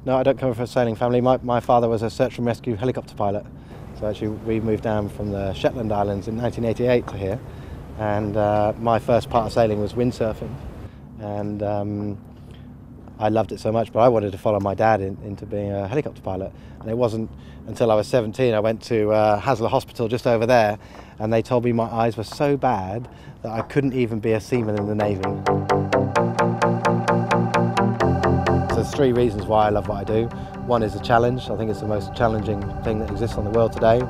No, I don't come from a sailing family. My father was a search and rescue helicopter pilot. So actually we moved down from the Shetland Islands in 1988 to here. And my first part of sailing was windsurfing. And I loved it so much, but I wanted to follow my dad into being a helicopter pilot. And it wasn't until I was 17, I went to Haslar Hospital just over there, and they told me my eyes were so bad that I couldn't even be a seaman in the Navy. So there's three reasons why I love what I do. One is a challenge. I think it's the most challenging thing that exists on the world today.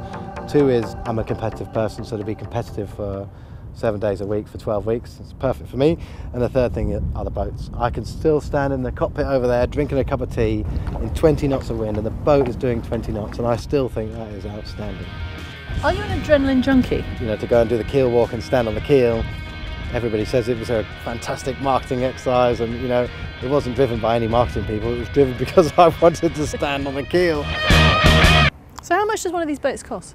Two is I'm a competitive person, so to be competitive for 7 days a week for 12 weeks, it's perfect for me. And the third thing are the boats. I can still stand in the cockpit over there drinking a cup of tea in 20 knots of wind, and the boat is doing 20 knots, and I still think that is outstanding. Are you an adrenaline junkie? You know, to go and do the keel walk and stand on the keel, everybody says it was a fantastic marketing exercise, and you know, it wasn't driven by any marketing people, it was driven because I wanted to stand on the keel. So how much does one of these boats cost?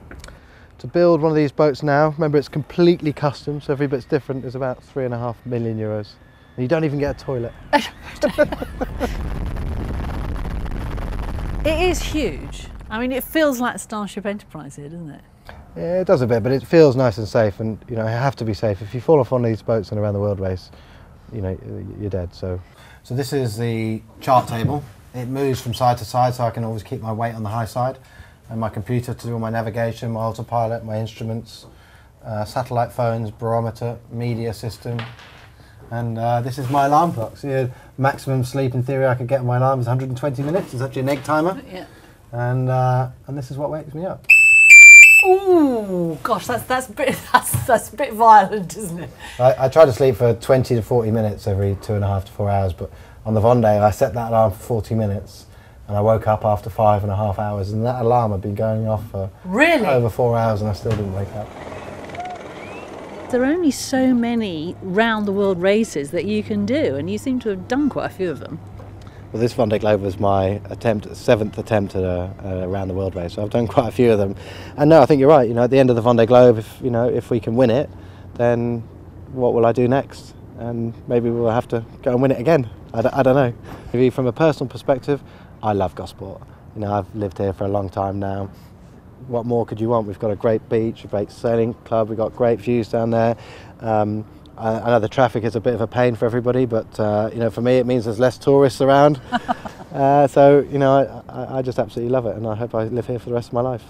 To build one of these boats now, remember it's completely custom, so every bit's different, is about €3.5 million. And you don't even get a toilet. It is huge. I mean, it feels like Starship Enterprise here, doesn't it? Yeah, it does a bit, but it feels nice and safe, and you know, you have to be safe. If you fall off one of these boats in a round the world race, you know, you're dead. So this is the chart table. It moves from side to side, so I can always keep my weight on the high side. And my computer to do all my navigation, my autopilot, my instruments, satellite phones, barometer, media system. And this is my alarm clock. So the maximum sleep in theory I could get on my alarm is 120 minutes. It's actually an egg timer. Yeah. And this is what wakes me up. Ooh, gosh, that's a bit violent, isn't it? I try to sleep for 20 to 40 minutes every 2.5 to 4 hours, but on the Vendée I set that alarm for 40 minutes. And I woke up after 5.5 hours, and that alarm had been going off for over 4 hours, and I still didn't wake up. There are only so many round-the-world races that you can do, and you seem to have done quite a few of them. Well, this Vendée Globe was my seventh attempt at a round-the-world race, so I've done quite a few of them. And no, I think you're right. You know, at the end of the Vendée Globe, if we can win it, then what will I do next? And maybe we'll have to go and win it again. I don't know. Maybe from a personal perspective, I love Gosport. You know, I've lived here for a long time now. What more could you want? We've got a great beach, a great sailing club, we've got great views down there. I know the traffic is a bit of a pain for everybody, but you know, for me it means there's less tourists around. So, you know, I just absolutely love it, and I hope I live here for the rest of my life.